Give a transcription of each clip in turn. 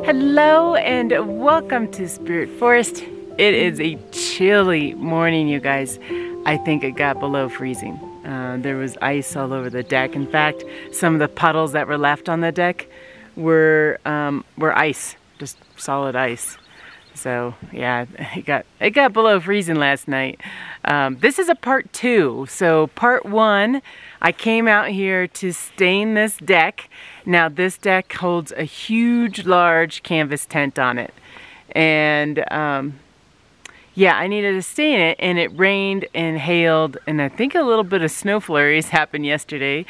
Hello and welcome to Spirit Forest. It is a chilly morning, you guys. I think it got below freezing. There was ice all over the deck. In fact, some of the puddles that were left on the deck were ice, just solid ice. So yeah, it got below freezing last night. This is a part 2. So part 1, I came out here to stain this deck. Now this deck holds a huge, large canvas tent on it. And yeah, I needed to stain it, and it rained and hailed, and I think a little bit of snow flurries happened yesterday.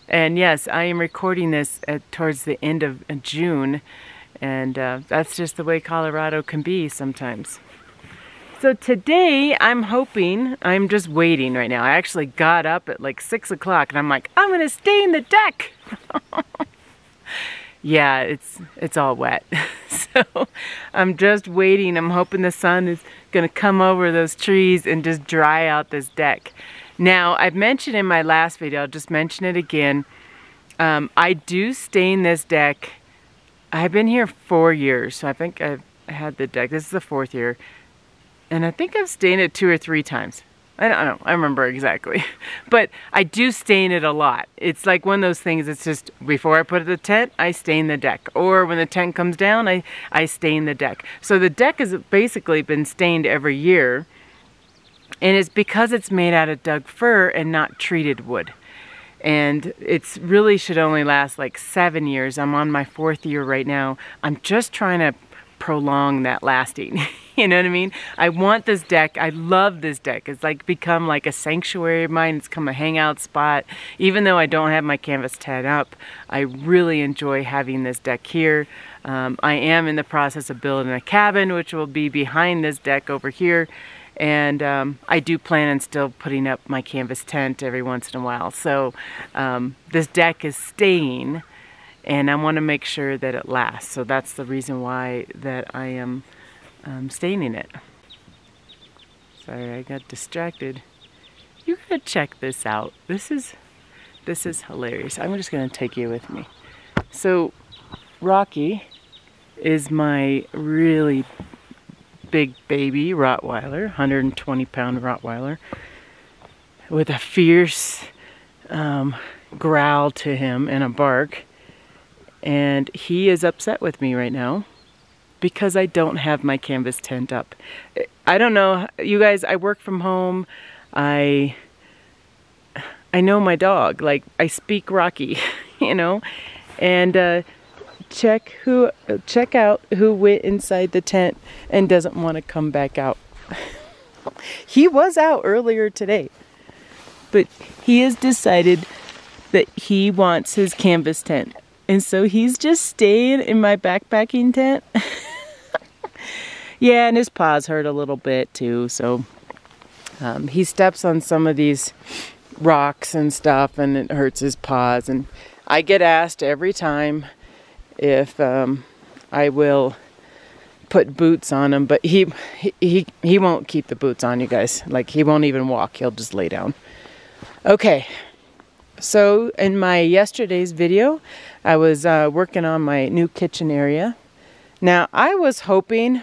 And yes, I am recording this towards the end of June. And that's just the way Colorado can be sometimes. So today I'm just waiting right now. I actually got up at like 6 o'clock and I'm like, I'm gonna stain the deck. Yeah, it's all wet. So I'm just waiting. I'm hoping the sun is gonna come over those trees and just dry out this deck. Now, I've mentioned in my last video, I'll just mention it again. I do stain this deck. I've been here 4 years, so I think I've had the deck. This is the 4th year. And I think I've stained it 2 or 3 times. I don't know, I remember exactly. But I do stain it a lot. It's like one of those things, it's just, before I put the tent, I stain the deck. Or when the tent comes down, I stain the deck. So the deck has basically been stained every year. And it's because it's made out of Doug fir and not treated wood. And it's really should only last like 7 years. I'm on my 4th year right now. I'm just trying to prolong that lasting. You know what I mean? I want this deck. I love this deck. It's like become like a sanctuary of mine. It's become a hangout spot. Even though I don't have my canvas tent up, I really enjoy having this deck here. I am in the process of building a cabin, which will be behind this deck over here. And I do plan on still putting up my canvas tent every once in a while. So this deck is staying, and I want to make sure that it lasts. So that's the reason why that I am staining it. Sorry, I got distracted. You gotta check this out. This is hilarious. I'm just gonna take you with me. So Rocky is my really big baby Rottweiler, 120-pound Rottweiler, with a fierce growl to him and a bark. And he is upset with me right now because I don't have my canvas tent up. I don't know, you guys, I work from home. I know my dog, like I speak Rocky, you know, and check out who went inside the tent and doesn't want to come back out. He was out earlier today, but he has decided that he wants his canvas tent, and so he's just staying in my backpacking tent. Yeah, and his paws hurt a little bit too, so he steps on some of these rocks and stuff and it hurts his paws. And I get asked every time if I will put boots on him, but he won't keep the boots on, you guys. Like, he won't even walk, he'll just lay down. Okay, so in my yesterday's video, I was working on my new kitchen area. Now, I was hoping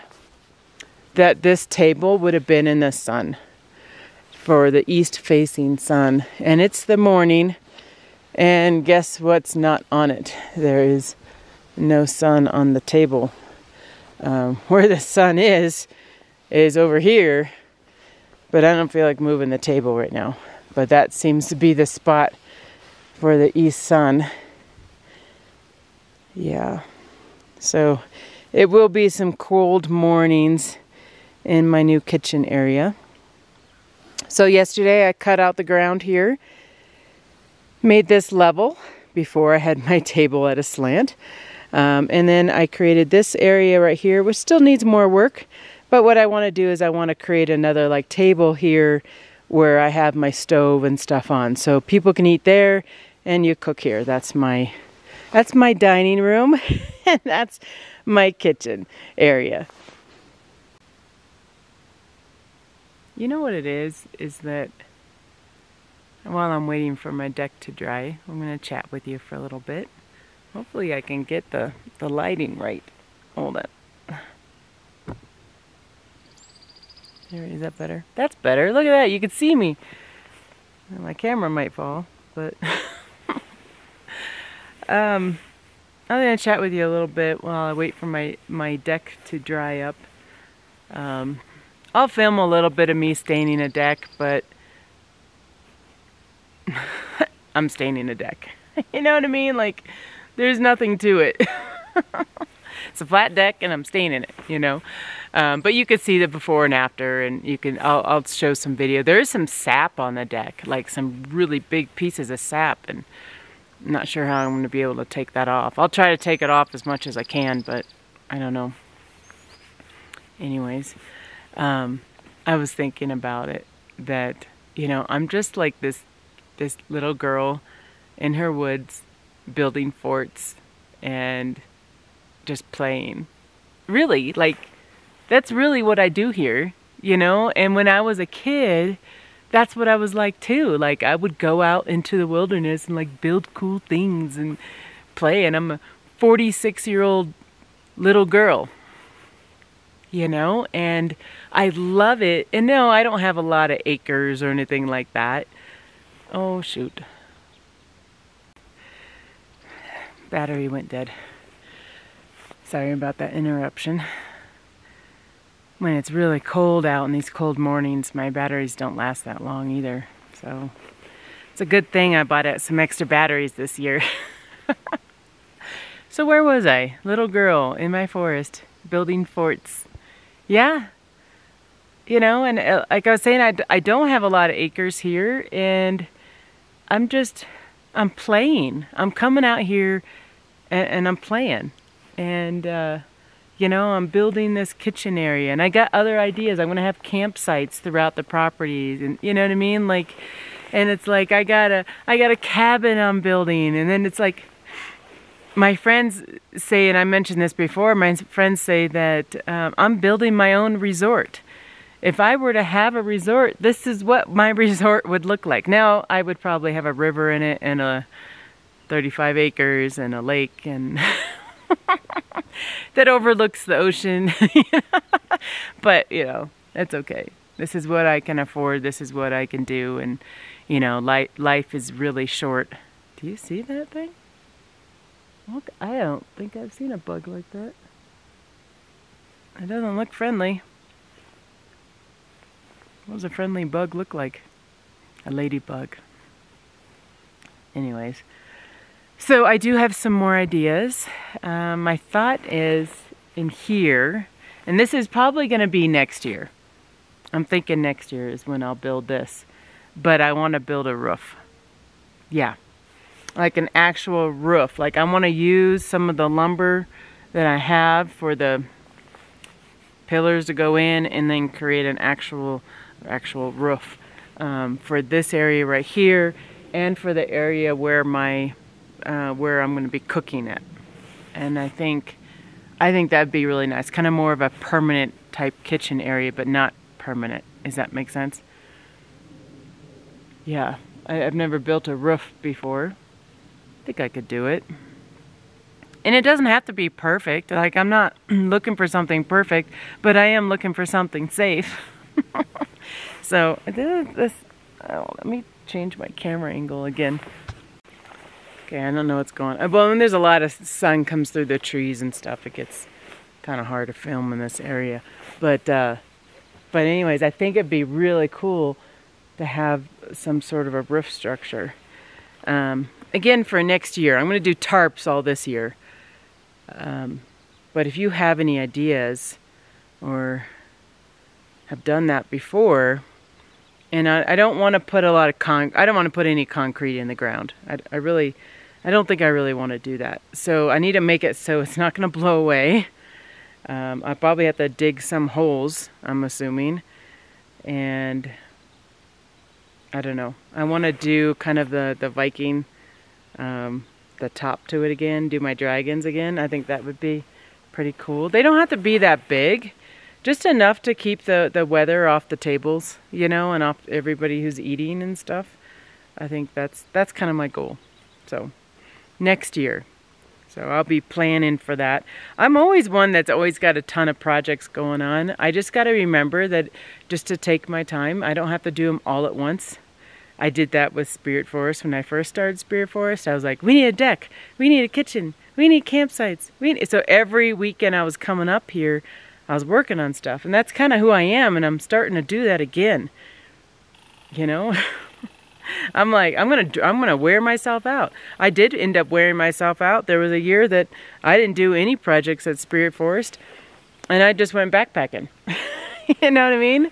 that this table would have been in the sun, for the east-facing sun, and it's the morning, and guess what's not on it? There is no sun on the table. Where the sun is over here, but I don't feel like moving the table right now. But that seems to be the spot for the east sun. Yeah, so it will be some cold mornings in my new kitchen area. So yesterday I cut out the ground here, made this level before I had my table at a slant. And then I created this area right here, which still needs more work. But what I want to do is I want to create another like table here where I have my stove and stuff on. So people can eat there and you cook here. That's my dining room and that's my kitchen area. You know what it is that while I'm waiting for my deck to dry, I'm going to chat with you for a little bit. Hopefully I can get the lighting right. Hold on. There, is that better? That's better. Look at that. You can see me. My camera might fall, but I'm gonna chat with you a little bit while I wait for my deck to dry up. I'll film a little bit of me staining a deck, but I'm staining a deck. You know what I mean? Like, there's nothing to it. It's a flat deck and I'm staining it, you know. But you can see the before and after, and you can, I'll show some video. There is some sap on the deck, like some really big pieces of sap, and I'm not sure how I'm going to be able to take that off. I'll try to take it off as much as I can, but I don't know. Anyways, I was thinking about it, that, you know, I'm just like this little girl in her woods building forts and just playing. Really, like, that's really what I do here, you know? And when I was a kid, that's what I was like too. Like, I would go out into the wilderness and like build cool things and play, and I'm a 46-year-old little girl, you know? And I love it. And no, I don't have a lot of acres or anything like that. Oh, shoot. Battery went dead. Sorry about that interruption. When it's really cold out in these cold mornings, my batteries don't last that long either. So it's a good thing I bought some extra batteries this year. So where was I? Little girl in my forest, building forts. Yeah. You know, and like I was saying, I don't have a lot of acres here, and I'm playing. I'm coming out here and I'm playing. And, you know, I'm building this kitchen area, and I got other ideas. I'm going to have campsites throughout the properties, and you know what I mean? Like, and it's like, I got a cabin I'm building, and then it's like, my friends say, and I mentioned this before, my friends say that I'm building my own resort. If I were to have a resort, this is what my resort would look like. Now, I would probably have a river in it, and a 35 acres, and a lake, and that overlooks the ocean. But, you know, that's okay. This is what I can afford. This is what I can do. And, you know, life is really short. Do you see that thing? Look, I don't think I've seen a bug like that. It doesn't look friendly. What does a friendly bug look like? A ladybug. Anyways. So I do have some more ideas. My thought is in here, and this is probably going to be next year. I'm thinking next year is when I'll build this. But I want to build a roof. Yeah. Like an actual roof. Like, I want to use some of the lumber that I have for the pillars to go in, and then create an actual roof for this area right here, and for the area where where I'm going to be cooking at. And I think that'd be really nice. Kind of more of a permanent type kitchen area, but not permanent. Does that make sense? Yeah, I've never built a roof before. I think I could do it. And it doesn't have to be perfect. Like, I'm not looking for something perfect, but I am looking for something safe. So, let me change my camera angle again. Okay, I don't know what's going on. Well, when there's a lot of sun comes through the trees and stuff, it gets kind of hard to film in this area. But anyways, I think it'd be really cool to have some sort of a roof structure. Again, for next year. I'm going to do tarps all this year. But if you have any ideas or have done that before, and I don't want to put a lot of I don't want to put any concrete in the ground. I don't think I really want to do that. So I need to make it so it's not going to blow away. I probably have to dig some holes, I'm assuming. And I don't know. I want to do kind of the Viking, the top to it again, do my dragons again. I think that would be pretty cool. They don't have to be that big. Just enough to keep the weather off the tables, you know, and off everybody who's eating and stuff. I think that's kind of my goal. So, next year. So I'll be planning for that. I'm always one that's always got a ton of projects going on. I just got to remember that just to take my time. I don't have to do them all at once. I did that with Spirit Forest. When I first started Spirit Forest, I was like, we need a deck, we need a kitchen, we need campsites. So every weekend I was coming up here, I was working on stuff. And that's kind of who I am, and I'm starting to do that again. You know? I'm like, I'm gonna wear myself out. I did end up wearing myself out. There was a year that I didn't do any projects at Spirit Forest, and I just went backpacking. You know what I mean?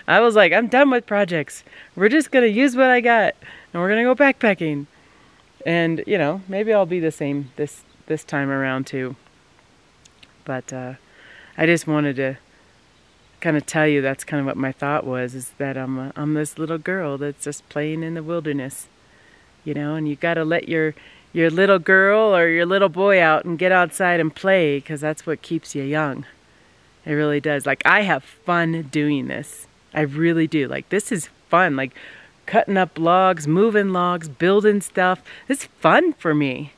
I was like, I'm done with projects. We're just gonna use what I got, and we're gonna go backpacking. And you know, maybe I'll be the same this time around too. But I just wanted to kind of tell you that's kind of what my thought was, is that I'm this little girl that's just playing in the wilderness, you know, and you got to let your little girl or your little boy out and get outside and play, because that's what keeps you young. It really does. Like, I have fun doing this. I really do. Like, this is fun. Like, cutting up logs, moving logs, building stuff. It's fun for me.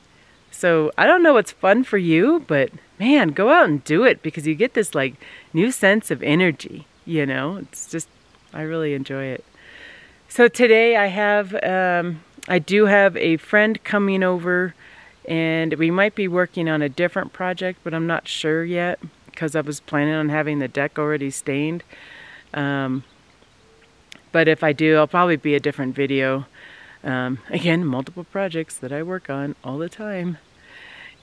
So I don't know what's fun for you, but man, go out and do it, because you get this like new sense of energy, you know. It's just, I really enjoy it. So today I do have a friend coming over, and we might be working on a different project, but I'm not sure yet, because I was planning on having the deck already stained. But if I do, I'll probably be a different video. Again, multiple projects that I work on all the time.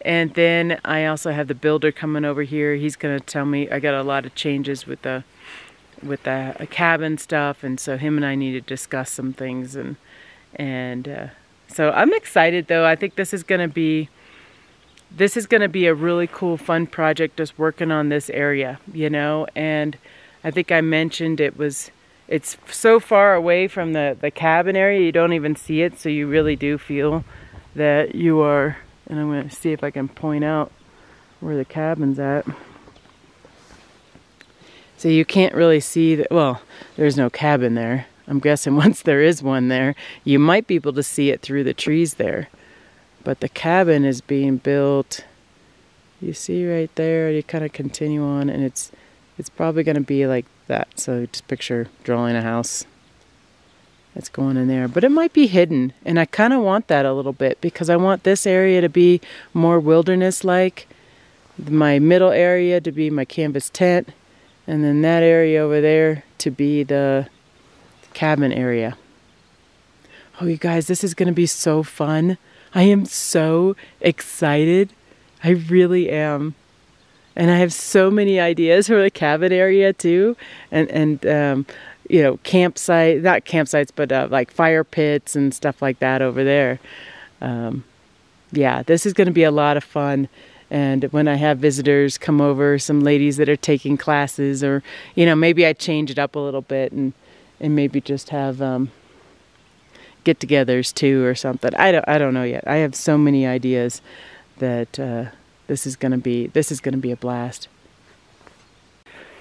And then I also have the builder coming over here. He's going to tell me, I got a lot of changes with the cabin stuff, and so him and I need to discuss some things. And so I'm excited though. I think this is going to be a really cool, fun project, just working on this area, you know. And I think I mentioned it's so far away from the cabin area, you don't even see it, so you really do feel that you are. And I'm going to see if I can point out where the cabin's at. So you can't really see that. Well, there's no cabin there. I'm guessing once there is one there, you might be able to see it through the trees there. But the cabin is being built. You see right there, you kind of continue on, and it's probably going to be like that. So just picture drawing a house that's going in there, but it might be hidden, and I kind of want that a little bit, because I want this area to be more wilderness-like, my middle area to be my canvas tent, and then that area over there to be the cabin area. Oh, you guys, this is going to be so fun. I am so excited. I really am. And I have so many ideas for the cabin area too, and you know, campsite, not campsites, but like fire pits and stuff like that over there. Yeah, this is going to be a lot of fun. And when I have visitors come over, some ladies that are taking classes, or, you know, maybe I change it up a little bit and maybe just have get-togethers too or something. I don't know yet. I have so many ideas that this is going to be a blast.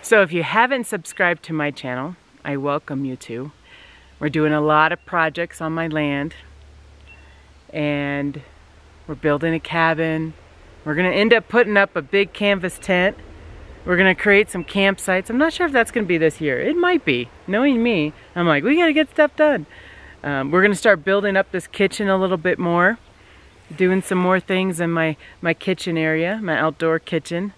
So if you haven't subscribed to my channel, I welcome you to. We're doing a lot of projects on my land, and we're building a cabin. We're going to end up putting up a big canvas tent. We're going to create some campsites. I'm not sure if that's going to be this year. It might be. Knowing me, I'm like, we got to get stuff done. We're going to start building up this kitchen a little bit more, doing some more things in my kitchen area, my outdoor kitchen.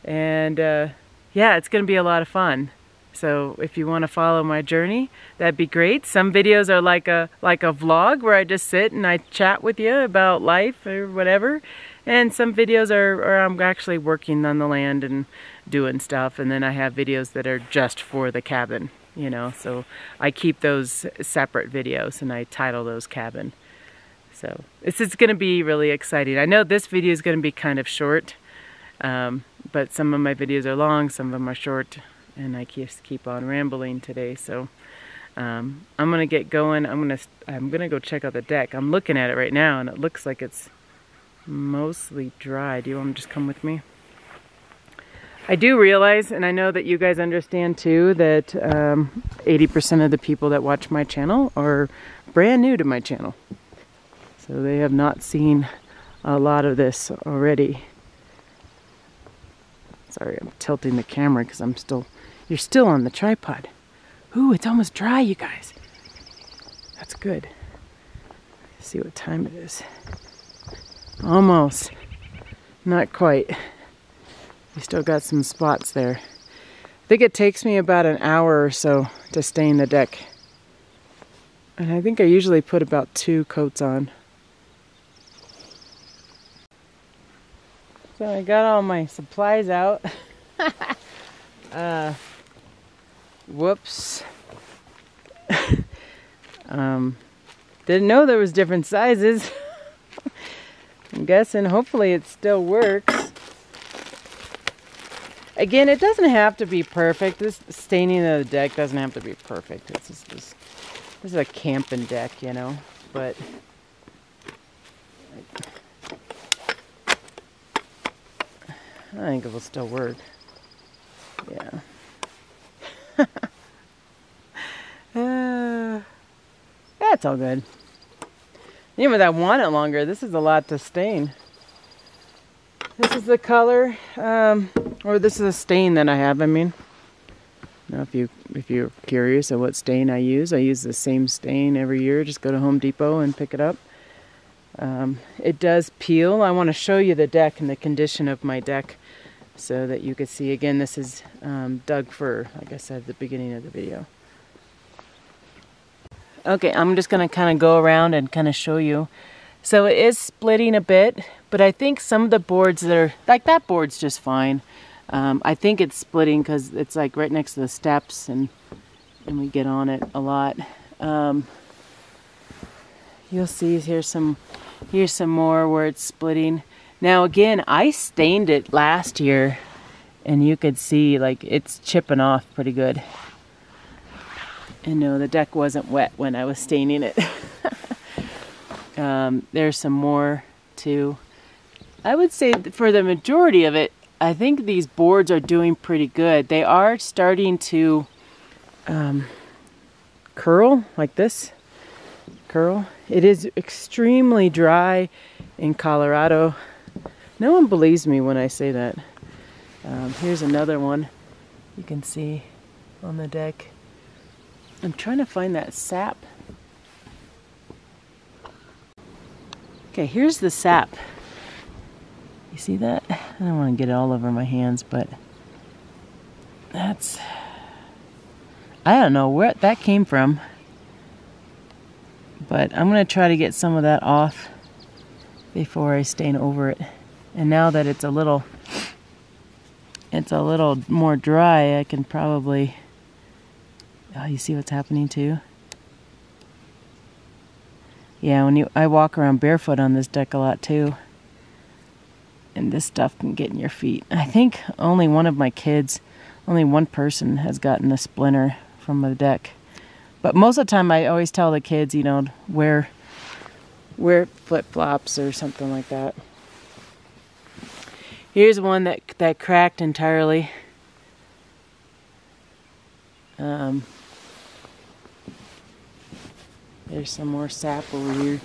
And yeah, it's going to be a lot of fun. So if you want to follow my journey, that'd be great. Some videos are like a vlog where I just sit and I chat with you about life or whatever. And some videos are I'm actually working on the land and doing stuff. And then I have videos that are just for the cabin, you know. So I keep those separate videos and I title those cabin. So this is going to be really exciting. I know this video is going to be kind of short, but some of my videos are long, some of them are short. And I just keep on rambling today, so I'm gonna get going. I'm gonna go check out the deck. I'm looking at it right now, and it looks like it's mostly dry. Do you want to just come with me? I do realize, and I know that you guys understand too, that 80% of the people that watch my channel are brand new to my channel, so they have not seen a lot of this already. Sorry, I'm tilting the camera because you're still on the tripod. Ooh, it's almost dry, you guys. That's good. Let's see what time it is. Almost. Not quite. We still got some spots there. I think it takes me about an hour or so to stain the deck. And I think I usually put about 2 coats on. So I got all my supplies out. Whoops. Didn't know there was different sizes. I'm guessing hopefully it still works. Again, it doesn't have to be perfect. This staining of the deck doesn't have to be perfect. It's just this is a camping deck, you know, but I think it will still work. Yeah. That's all good. Even if I want it longer, this is a lot to stain. This is the color, or this is a stain that I have, I mean. Now if you're curious of what stain I use the same stain every year. Just go to Home Depot and pick it up. It does peel. I want to show you the deck and the condition of my deck so that you can see. Again, this is Doug fir, like I said at the beginning of the video. Okay, I'm just going to kind of go around and kind of show you. So it is splitting a bit, but I think some of the boards that are, like that board's just fine. I think it's splitting because it's like right next to the steps and we get on it a lot. You'll see here's some more where it's splitting. Now again, I stained it last year and you could see like it's chipping off pretty good. And no, the deck wasn't wet when I was staining it. There's some more too. I would say for the majority of it, I think these boards are doing pretty good. They are starting to curl like this. Curl. It is extremely dry in Colorado. No one believes me when I say that. Here's another one you can see on the deck. I'm trying to find that sap. Okay, here's the sap. You see that? I don't want to get it all over my hands, but that's... I don't know where that came from. But I'm going to try to get some of that off before I stain over it. And now that it's a little more dry, I can probably... Oh, you see what's happening too? Yeah, I walk around barefoot on this deck a lot too. And this stuff can get in your feet. I think only one person has gotten a splinter from the deck. But most of the time I always tell the kids, you know, wear flip-flops or something like that. Here's one that cracked entirely. There's some more sap over here.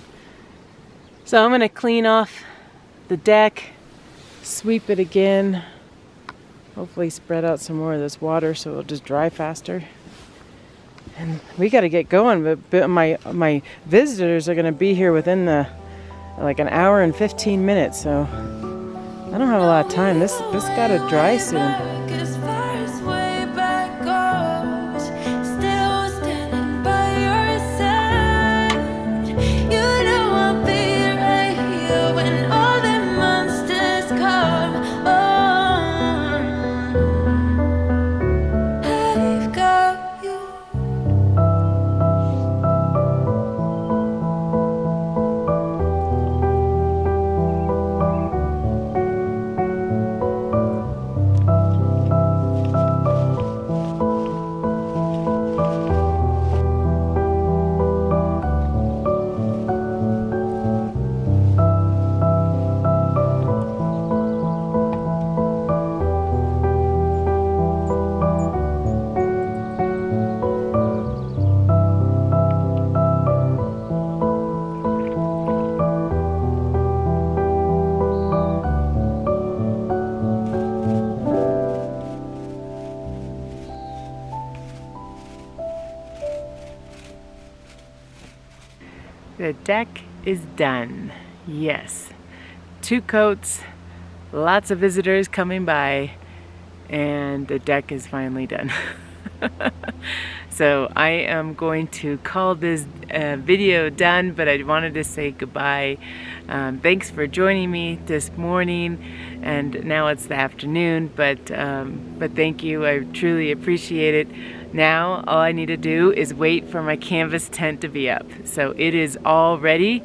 So I'm going to clean off the deck, sweep it again, hopefully spread out some more of this water so it'll just dry faster. And we got to get going, but my visitors are going to be here within like an hour and 15 minutes, so I don't have a lot of time. This got to dry soon. The deck is done. Yes. 2 coats, lots of visitors coming by, and the deck is finally done. So I am going to call this video done, but I wanted to say goodbye. Thanks for joining me this morning, and now it's the afternoon, but thank you. I truly appreciate it. Now all I need to do is wait for my canvas tent to be up. So it is all ready.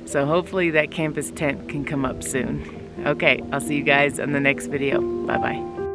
So hopefully that canvas tent can come up soon. Okay, I'll see you guys on the next video. Bye-bye.